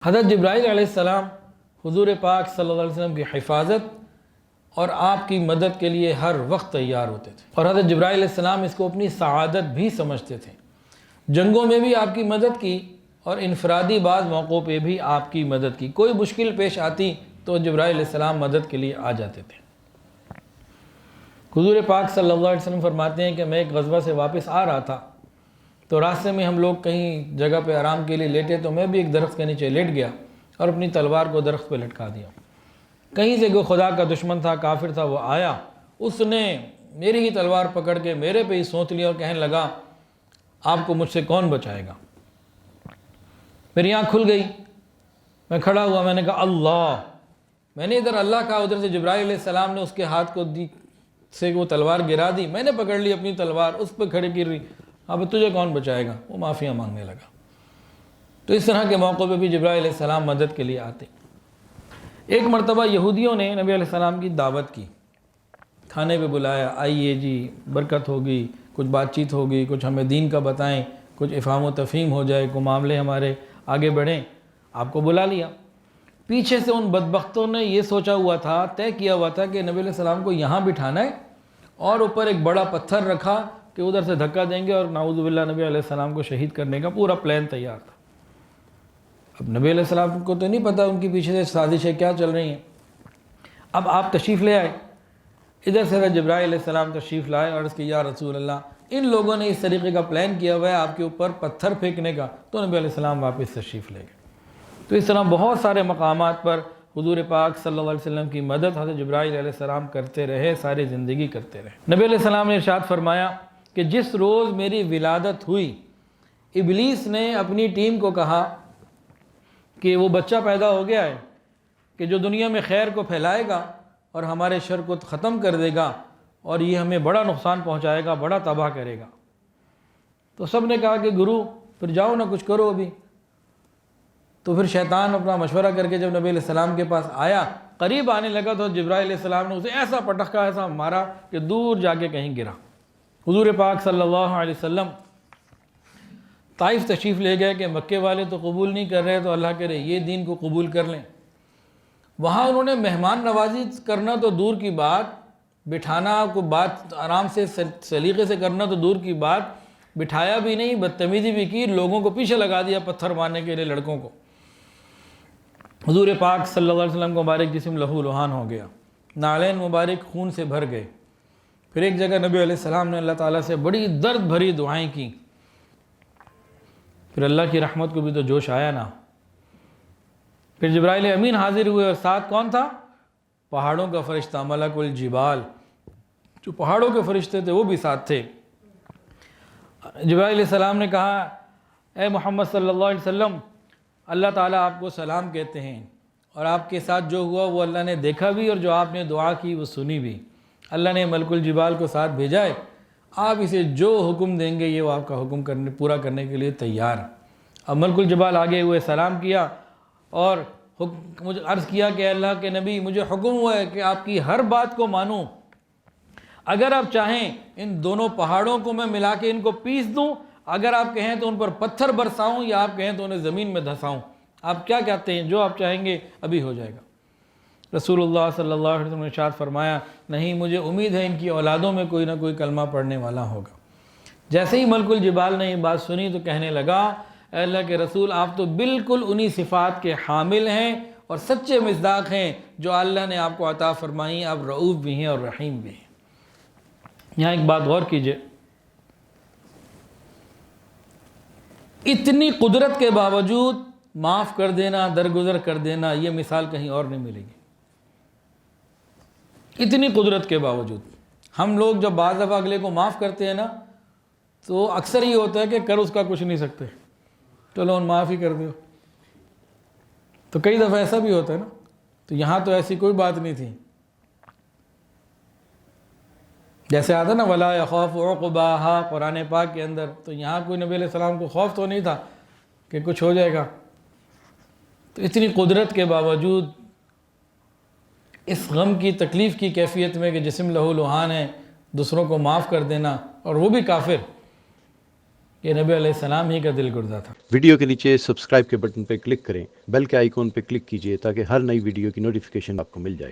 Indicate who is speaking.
Speaker 1: حضرت جبرائیل علیہ السلام حضور پاک صلی اللہ علیہ وسلم کی حفاظت اور آپ کی مدد کے لیے ہر وقت تیار ہوتے تھے، اور حضرت جبرائیل علیہ السلام اس کو اپنی سعادت بھی سمجھتے تھے۔ جنگوں میں بھی آپ کی مدد کی اور انفرادی بعض موقعوں پہ بھی آپ کی مدد کی۔ کوئی مشکل پیش آتی تو جبرائیل علیہ السلام مدد کے لیے آ جاتے تھے۔ حضور پاک صلی اللہ علیہ وسلم فرماتے ہیں کہ میں ایک غزوہ سے واپس آ رہا تھا تو راستے میں ہم لوگ کہیں جگہ پہ آرام کے لیے لیٹے تو میں بھی ایک درخت کے نیچے لیٹ گیا اور اپنی تلوار کو درخت پہ لٹکا دیا۔ کہیں سے کوئی خدا کا دشمن تھا، کافر تھا، وہ آیا، اس نے میری ہی تلوار پکڑ کے میرے پہ ہی سونت لیا اور کہنے لگا آپ کو مجھ سے کون بچائے گا۔ میری آنکھ کھل گئی، میں کھڑا ہوا، میں نے کہا اللہ، میں نے ادھر اللہ کہا، ادھر سے جبرائیل علیہ السلام نے اس کے ہاتھ کو سے وہ تلوار گرا دی، میں نے پکڑ لی اپنی تلوار، اس پہ کھڑی گر رہی، اب تجھے کون بچائے گا۔ وہ معافیاں مانگنے لگا۔ تو اس طرح کے موقع پہ بھی جبرائیل علیہ السلام مدد کے لیے آتے۔ ایک مرتبہ یہودیوں نے نبی علیہ السلام کی دعوت کی، کھانے پہ بلایا، آئیے جی برکت ہوگی، کچھ بات چیت ہوگی، کچھ ہمیں دین کا بتائیں، کچھ افہام و تفہیم ہو جائے، کوئی معاملے ہمارے آگے بڑھیں، آپ کو بلا لیا۔ پیچھے سے ان بدبختوں نے یہ سوچا ہوا تھا، طے کیا ہوا تھا کہ نبی علیہ السلام کو یہاں بٹھانا ہے اور اوپر ایک بڑا پتھر رکھا کہ ادھر سے دھکا دیں گے اور نعوذ باللہ نبی علیہ السلام کو شہید کرنے کا پورا پلان تیار تھا۔ اب نبی علیہ السلام کو تو نہیں پتہ ان کی پیچھے سے سازشیں کیا چل رہی ہیں۔ اب آپ تشریف لے آئے، ادھر سے جبرائیل علیہ السلام تشریف لائے اور اس کی یا رسول اللہ ان لوگوں نے اس طریقے کا پلان کیا ہوا ہے آپ کے اوپر پتھر پھینکنے کا، تو نبی علیہ السلام واپس تشریف لے گئے۔ تو اس طرح بہت سارے مقامات پر حضور پاک صلی اللہ علیہ وسلم کی مدد حضرت جبرائیل علیہ السلام کرتے رہے، ساری زندگی کرتے رہے۔ نبی علیہ السلام نے ارشاد فرمایا کہ جس روز میری ولادت ہوئی، ابلیس نے اپنی ٹیم کو کہا کہ وہ بچہ پیدا ہو گیا ہے کہ جو دنیا میں خیر کو پھیلائے گا اور ہمارے شر کو ختم کر دے گا اور یہ ہمیں بڑا نقصان پہنچائے گا، بڑا تباہ کرے گا۔ تو سب نے کہا کہ گرو پھر جاؤ نہ کچھ کرو ابھی۔ تو پھر شیطان اپنا مشورہ کر کے جب نبی علیہ السلام کے پاس آیا، قریب آنے لگا تو جبرائیل علیہ السلام نے اسے ایسا پٹخا، ایسا مارا کہ دور جا کے کہیں گرا۔ حضور پاک صلی اللہ علیہ وسلم طائف تشریف لے گئے کہ مکے والے تو قبول نہیں کر رہے، تو اللہ کرے یہ دین کو قبول کر لیں۔ وہاں انہوں نے مہمان نوازی کرنا تو دور کی بات، بٹھانا کو بات آرام سے سلیقے سے کرنا تو دور کی بات، بٹھایا بھی نہیں، بدتمیزی بھی کی، لوگوں کو پیچھے لگا دیا پتھر مارنے کے لیے، لڑکوں کو۔ حضور پاک صلی اللہ علیہ وسلم کو مبارک جسم لہو لہان ہو گیا، نالین مبارک خون سے بھر گئے۔ پھر ایک جگہ نبی علیہ السلام نے اللہ تعالیٰ سے بڑی درد بھری دعائیں کی۔ پھر اللہ کی رحمت کو بھی تو جوش آیا نا۔ پھر جبرائیل امین حاضر ہوئے اور ساتھ کون تھا؟ پہاڑوں کا فرشتہ ملک الجبال، جو پہاڑوں کے فرشتے تھے وہ بھی ساتھ تھے۔ جبرائیل علیہ السلام نے کہا اے محمد صلی اللہ علیہ وسلم، اللہ تعالیٰ آپ کو سلام کہتے ہیں، اور آپ کے ساتھ جو ہوا وہ اللہ نے دیکھا بھی اور جو آپ نے دعا کی وہ سنی بھی۔ اللہ نے ملک الجبال کو ساتھ بھیجا ہے، آپ اسے جو حکم دیں گے یہ وہ آپ کا حکم پورا کرنے کے لیے تیار۔ اب ملک الجبال آگے ہوئے سلام کیا اور مجھے عرض کیا کہ اللہ کے نبی مجھے حکم ہوا ہے کہ آپ کی ہر بات کو مانوں، اگر آپ چاہیں ان دونوں پہاڑوں کو میں ملا کے ان کو پیس دوں، اگر آپ کہیں تو ان پر پتھر برساؤں، یا آپ کہیں تو انہیں زمین میں دھساؤں، آپ کیا کہتے ہیں؟ جو آپ چاہیں گے ابھی ہو جائے گا۔ رسول اللہ صلی اللہ علیہ وسلم نے ارشاد فرمایا نہیں، مجھے امید ہے ان کی اولادوں میں کوئی نہ کوئی کلمہ پڑھنے والا ہوگا۔ جیسے ہی ملک الجبال نے یہ بات سنی تو کہنے لگا اے اللہ کے رسول، آپ تو بالکل انہی صفات کے حامل ہیں اور سچے مصداق ہیں جو اللہ نے آپ کو عطا فرمائی، آپ رؤوف بھی ہیں اور رحیم بھی ہیں۔ یہاں ایک بات غور کیجئے، اتنی قدرت کے باوجود معاف کر دینا، درگزر کر دینا، یہ مثال کہیں اور نہیں ملے گی۔ اتنی قدرت کے باوجود ہم لوگ جب بعض دفعہ اگلے کو معاف کرتے ہیں نا تو اکثر یہ ہوتا ہے کہ کر اس کا کچھ نہیں سکتے، چلو ان معاف ہی کر دیو۔ تو کئی دفعہ ایسا بھی ہوتا ہے نا، تو یہاں تو ایسی کوئی بات نہیں تھی۔ جیسے آتا نا وَلَا يَخَافُ عُقْبَاهَا قرآن پاک کے اندر، تو یہاں کوئی نبی علیہ السلام کو خوف تو نہیں تھا کہ کچھ ہو جائے گا۔ تو اتنی قدرت کے باوجود اس غم کی تکلیف کی کیفیت میں کہ جسم لہو لہان ہے، دوسروں کو معاف کر دینا، اور وہ بھی کافر، یہ نبی علیہ السلام ہی کا دل گردہ تھا۔
Speaker 2: ویڈیو کے نیچے سبسکرائب کے بٹن پہ کلک کریں، بیل کے آئیکن پہ کلک کیجئے تاکہ ہر نئی ویڈیو کی نوٹیفیکیشن آپ کو مل جائے۔